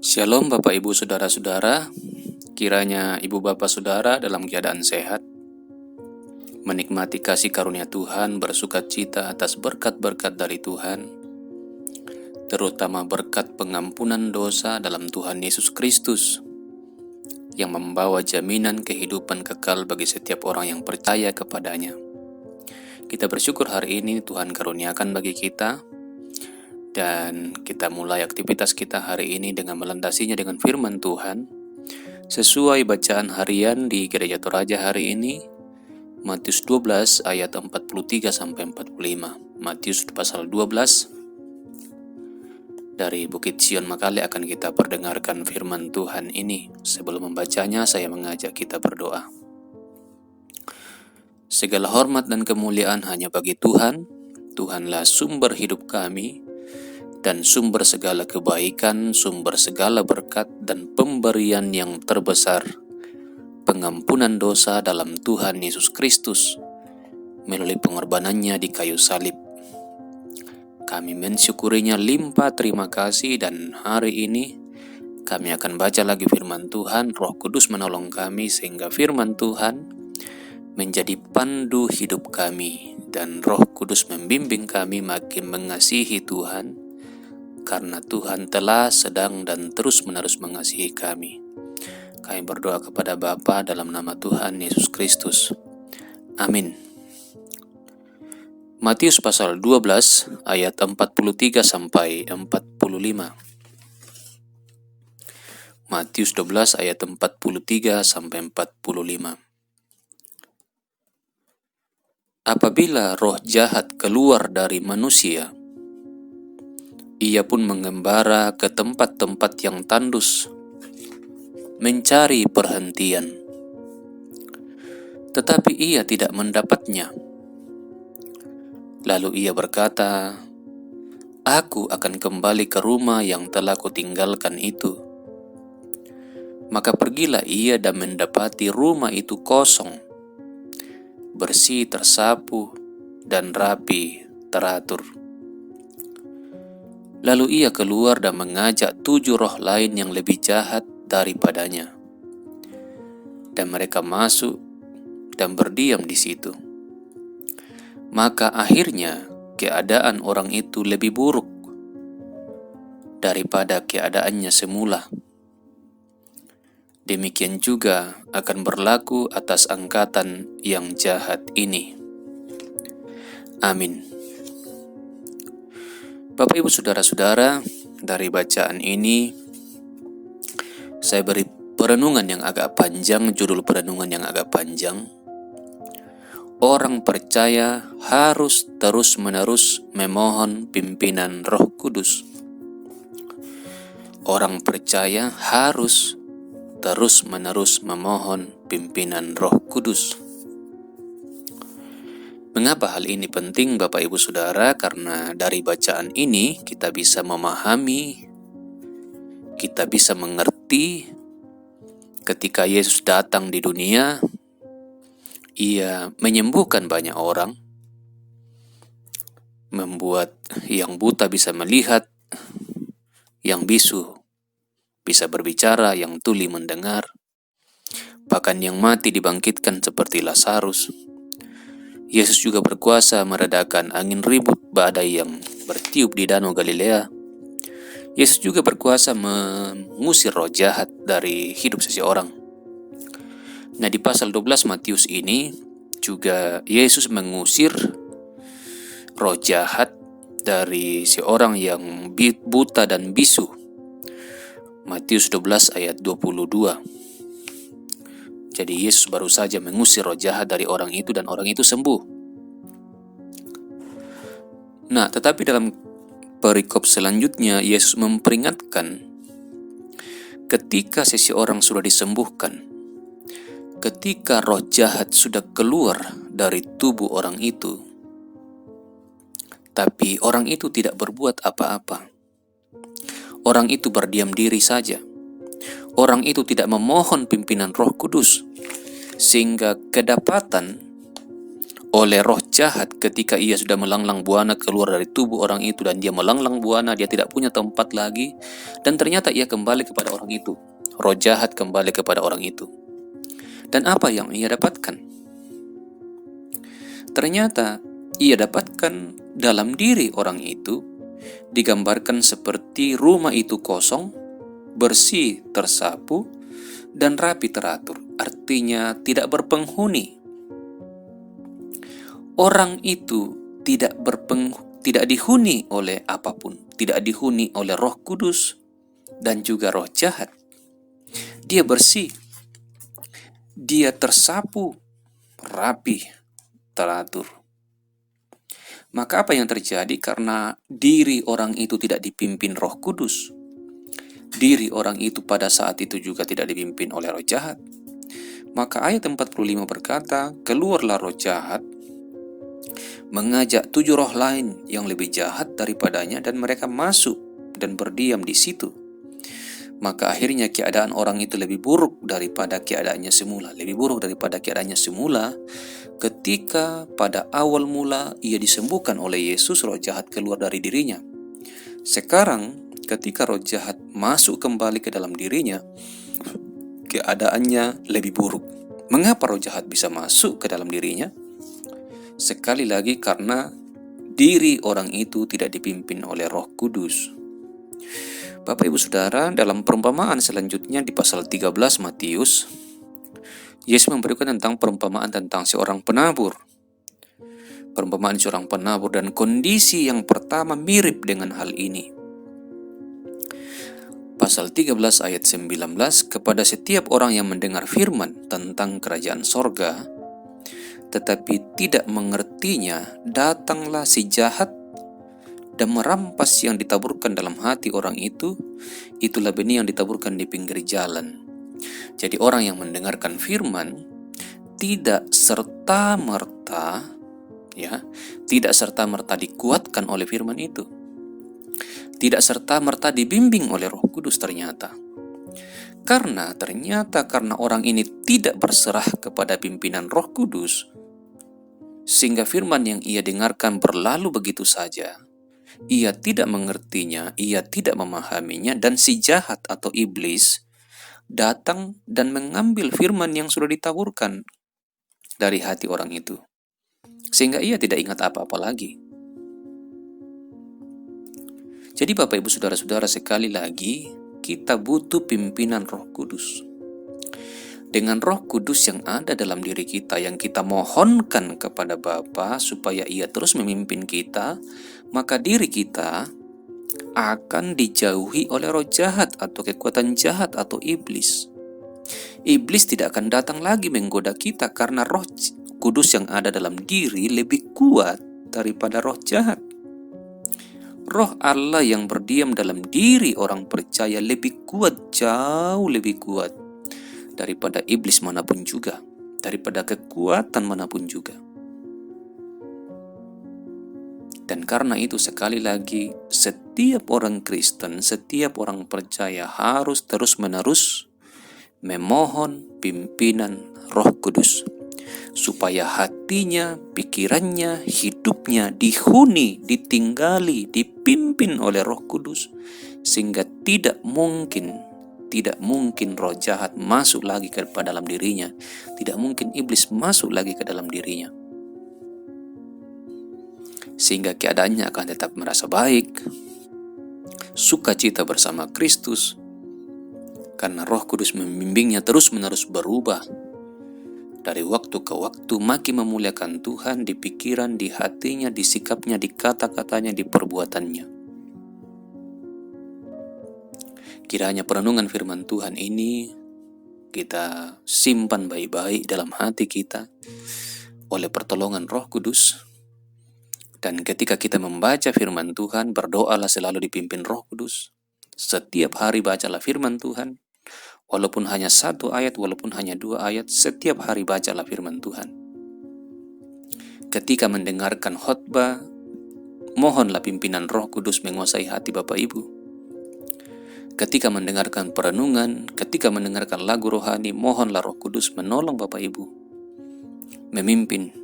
Shalom Bapak Ibu Saudara-saudara, kiranya Ibu Bapak Saudara dalam keadaan sehat, menikmati kasih karunia Tuhan, bersukacita atas berkat-berkat dari Tuhan, terutama berkat pengampunan dosa dalam Tuhan Yesus Kristus, yang membawa jaminan kehidupan kekal bagi setiap orang yang percaya kepadanya. Kita bersyukur hari ini Tuhan karuniakan bagi kita, dan kita mulai aktivitas kita hari ini dengan melandasinya dengan firman Tuhan sesuai bacaan harian di Gereja Toraja hari ini, Matius 12 ayat 43 sampai 45. Matius pasal 12 dari Bukit Sion Makale akan kita perdengarkan firman Tuhan ini. Sebelum membacanya, saya mengajak kita berdoa. Segala hormat dan kemuliaan hanya bagi Tuhan. Tuhanlah sumber hidup kami dan sumber segala kebaikan, sumber segala berkat dan pemberian yang terbesar, pengampunan dosa dalam Tuhan Yesus Kristus melalui pengorbanannya di kayu salib. Kami mensyukurinya limpah terima kasih, dan hari ini kami akan baca lagi firman Tuhan. Roh Kudus menolong kami sehingga firman Tuhan menjadi pandu hidup kami, dan Roh Kudus membimbing kami makin mengasihi Tuhan, karena Tuhan telah, sedang, dan terus-menerus mengasihi kami. Kami berdoa kepada Bapa dalam nama Tuhan Yesus Kristus. Amin. Matius pasal 12 ayat 43 sampai 45. Matius 12 ayat 43 sampai 45. Apabila roh jahat keluar dari manusia, ia pun mengembara ke tempat-tempat yang tandus, mencari perhentian. Tetapi ia tidak mendapatnya. Lalu ia berkata, "Aku akan kembali ke rumah yang telah kutinggalkan itu." Maka pergilah ia dan mendapati rumah itu kosong, bersih, tersapu, dan rapi, teratur. Lalu ia keluar dan mengajak 7 roh lain yang lebih jahat daripadanya. Dan mereka masuk dan berdiam di situ. Maka akhirnya keadaan orang itu lebih buruk daripada keadaannya semula. Demikian juga akan berlaku atas angkatan yang jahat ini. Amin. Bapak Ibu Saudara-saudara, dari bacaan ini saya beri perenungan yang agak panjang, judul perenungan yang agak panjang. Orang percaya harus terus-menerus memohon pimpinan Roh Kudus. Orang percaya harus terus-menerus memohon pimpinan Roh Kudus. Mengapa hal ini penting, Bapak Ibu Saudara? Karena dari bacaan ini kita bisa memahami, kita bisa mengerti ketika Yesus datang di dunia, ia menyembuhkan banyak orang, membuat yang buta bisa melihat, yang bisu bisa berbicara, yang tuli mendengar, bahkan yang mati dibangkitkan seperti Lazarus. Yesus juga berkuasa meredakan angin ribut badai yang bertiup di Danau Galilea. Yesus juga berkuasa mengusir roh jahat dari hidup seseorang. Nah, di pasal 12 Matius ini juga Yesus mengusir roh jahat dari seorang yang buta dan bisu. Matius 12 ayat 22. Jadi Yesus baru saja mengusir roh jahat dari orang itu dan orang itu sembuh. Nah, tetapi dalam perikop selanjutnya Yesus memperingatkan, ketika seseorang sudah disembuhkan, ketika roh jahat sudah keluar dari tubuh orang itu, tapi orang itu tidak berbuat apa-apa, orang itu berdiam diri saja, orang itu tidak memohon pimpinan Roh Kudus, sehingga kedapatan oleh roh jahat ketika ia sudah melanglang buana keluar dari tubuh orang itu, dan dia melanglang buana, dia tidak punya tempat lagi, dan ternyata ia kembali kepada orang itu. Roh jahat kembali kepada orang itu. Dan apa yang ia dapatkan? Ternyata ia dapatkan dalam diri orang itu digambarkan seperti rumah itu kosong, bersih, tersapu, dan rapi teratur. Artinya tidak berpenghuni. Orang itu tidak dihuni oleh apapun, tidak dihuni oleh Roh Kudus dan juga roh jahat. Dia bersih, dia tersapu, rapi, teratur. Maka apa yang terjadi karena diri orang itu tidak dipimpin Roh Kudus? Diri orang itu pada saat itu juga tidak dipimpin oleh roh jahat. Maka ayat 45 berkata, keluarlah roh jahat, mengajak 7 roh lain yang lebih jahat daripadanya, dan mereka masuk dan berdiam di situ. Maka akhirnya keadaan orang itu lebih buruk daripada keadaannya semula. Lebih buruk daripada keadaannya semula ketika pada awal mula ia disembuhkan oleh Yesus, roh jahat keluar dari dirinya. Sekarang ketika roh jahat masuk kembali ke dalam dirinya, keadaannya lebih buruk. Mengapa roh jahat bisa masuk ke dalam dirinya? Sekali lagi karena diri orang itu tidak dipimpin oleh Roh Kudus. Bapak Ibu Saudara, dalam perumpamaan selanjutnya di pasal 13 Matius, Yesus memberikan tentang perumpamaan tentang seorang penabur. Perumpamaan seorang penabur, dan kondisi yang pertama mirip dengan hal ini. Pasal 13 ayat 19, kepada setiap orang yang mendengar firman tentang kerajaan sorga, tetapi tidak mengertinya, datanglah si jahat dan merampas yang ditaburkan dalam hati orang itu. Itulah benih yang ditaburkan di pinggir jalan. Jadi orang yang mendengarkan firman tidak serta-merta dikuatkan oleh firman itu. Tidak serta-merta dibimbing oleh Roh Kudus ternyata. Karena orang ini tidak berserah kepada pimpinan Roh Kudus, sehingga firman yang ia dengarkan berlalu begitu saja. Ia tidak mengertinya, ia tidak memahaminya, dan si jahat atau iblis datang dan mengambil firman yang sudah ditaburkan dari hati orang itu, sehingga ia tidak ingat apa-apa lagi. Jadi Bapak Ibu Saudara-saudara, sekali lagi kita butuh pimpinan Roh Kudus. Dengan Roh Kudus yang ada dalam diri kita, yang kita mohonkan kepada Bapa supaya ia terus memimpin kita, maka diri kita akan dijauhi oleh roh jahat atau kekuatan jahat atau iblis. Iblis tidak akan datang lagi menggoda kita karena Roh Kudus yang ada dalam diri lebih kuat daripada roh jahat. Roh Allah yang berdiam dalam diri orang percaya lebih kuat, jauh lebih kuat daripada iblis manapun juga, daripada kekuatan manapun juga. Dan karena itu sekali lagi, setiap orang Kristen, setiap orang percaya harus terus-menerus memohon pimpinan Roh Kudus, supaya hatinya, pikirannya, hidupnya dihuni, ditinggali, dipimpin oleh Roh Kudus, sehingga tidak mungkin roh jahat masuk lagi ke dalam dirinya. Tidak mungkin iblis masuk lagi ke dalam dirinya. Sehingga keadaannya akan tetap merasa baik, sukacita bersama Kristus, karena Roh Kudus membimbingnya terus-menerus berubah. Dari waktu ke waktu makin memuliakan Tuhan di pikiran, di hatinya, di sikapnya, di kata-katanya, di perbuatannya. Kiranya perenungan firman Tuhan ini kita simpan baik-baik dalam hati kita oleh pertolongan Roh Kudus. Dan ketika kita membaca firman Tuhan, berdoalah selalu dipimpin Roh Kudus. Setiap hari bacalah firman Tuhan. Walaupun hanya 1 ayat, walaupun hanya 2 ayat, setiap hari bacalah firman Tuhan. Ketika mendengarkan khotbah, mohonlah pimpinan Roh Kudus menguasai hati Bapak Ibu. Ketika mendengarkan perenungan, ketika mendengarkan lagu rohani, mohonlah Roh Kudus menolong Bapak Ibu, memimpin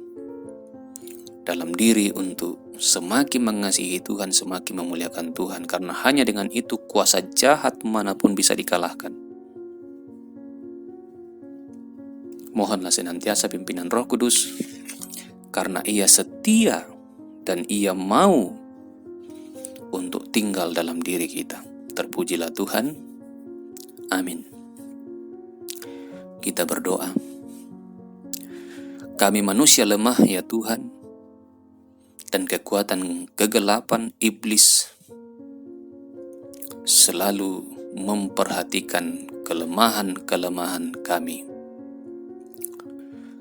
dalam diri untuk semakin mengasihi Tuhan, semakin memuliakan Tuhan, karena hanya dengan itu kuasa jahat manapun bisa dikalahkan. Mohonlah senantiasa pimpinan Roh Kudus, karena Ia setia dan Ia mau untuk tinggal dalam diri kita. Terpujilah Tuhan. Amin. Kita berdoa. Kami manusia lemah ya Tuhan, dan kekuatan kegelapan iblis selalu memperhatikan kelemahan-kelemahan kami.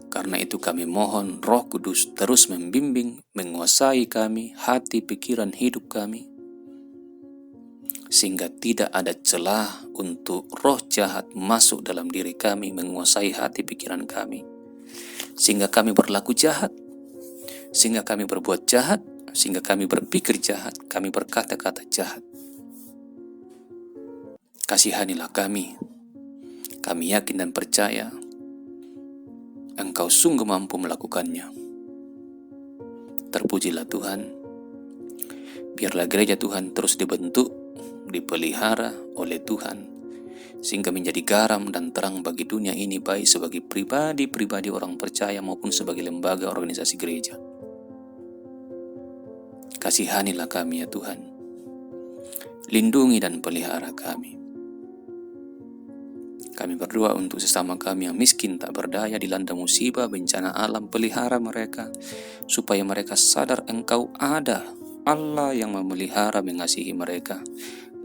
Karena itu kami mohon Roh Kudus terus membimbing, menguasai kami, hati, pikiran, hidup kami, sehingga tidak ada celah untuk roh jahat masuk dalam diri kami, menguasai hati, pikiran kami, sehingga kami berlaku jahat, sehingga kami berbuat jahat, sehingga kami berpikir jahat, kami berkata-kata jahat. Kasihanilah kami. Kami yakin dan percaya Engkau sungguh mampu melakukannya. Terpujilah Tuhan. Biarlah gereja Tuhan terus dibentuk, dipelihara oleh Tuhan, sehingga menjadi garam dan terang bagi dunia ini, baik sebagai pribadi-pribadi orang percaya maupun sebagai lembaga organisasi gereja. Kasihanilah kami ya Tuhan. Lindungi dan pelihara kami. Kami berdoa untuk sesama kami yang miskin, tak berdaya, dilanda musibah, bencana alam. Pelihara mereka, supaya mereka sadar Engkau ada, Allah yang memelihara, mengasihi mereka.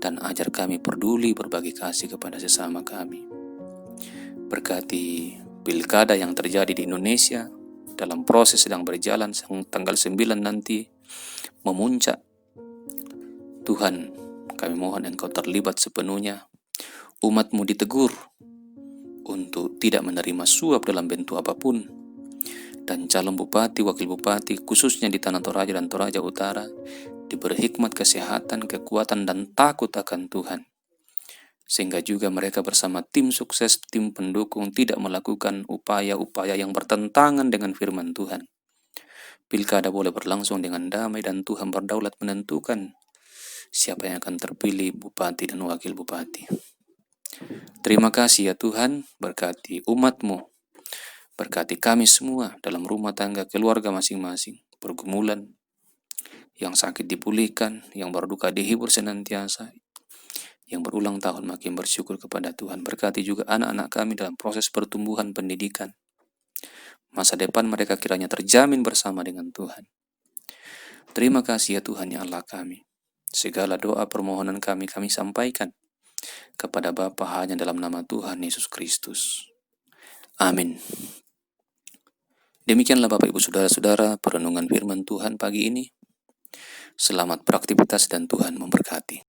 Dan ajar kami peduli berbagi kasih kepada sesama kami. Berkati pilkada yang terjadi di Indonesia, dalam proses sedang berjalan, tanggal 9 nanti memuncak. Tuhan, kami mohon Engkau terlibat sepenuhnya. Umat-Mu ditegur untuk tidak menerima suap dalam bentuk apapun, dan calon bupati, wakil bupati, khususnya di Tanah Toraja dan Toraja Utara, diberi hikmat, kesehatan, kekuatan, dan takut akan Tuhan, sehingga juga mereka bersama tim sukses, tim pendukung tidak melakukan upaya-upaya yang bertentangan dengan firman Tuhan. Pilkada boleh berlangsung dengan damai, dan Tuhan berdaulat menentukan siapa yang akan terpilih bupati dan wakil bupati. Terima kasih ya Tuhan, berkati umat-Mu, berkati kami semua dalam rumah tangga, keluarga masing-masing, pergumulan, yang sakit dipulihkan, yang berduka dihibur senantiasa, yang berulang tahun makin bersyukur kepada Tuhan. Berkati juga anak-anak kami dalam proses pertumbuhan pendidikan. Masa depan mereka kiranya terjamin bersama dengan Tuhan. Terima kasih ya Tuhan ya Allah kami. Segala doa permohonan kami sampaikan kepada Bapa hanya dalam nama Tuhan Yesus Kristus. Amin. Demikianlah Bapak Ibu Saudara-saudara perenungan firman Tuhan pagi ini. Selamat beraktivitas dan Tuhan memberkati.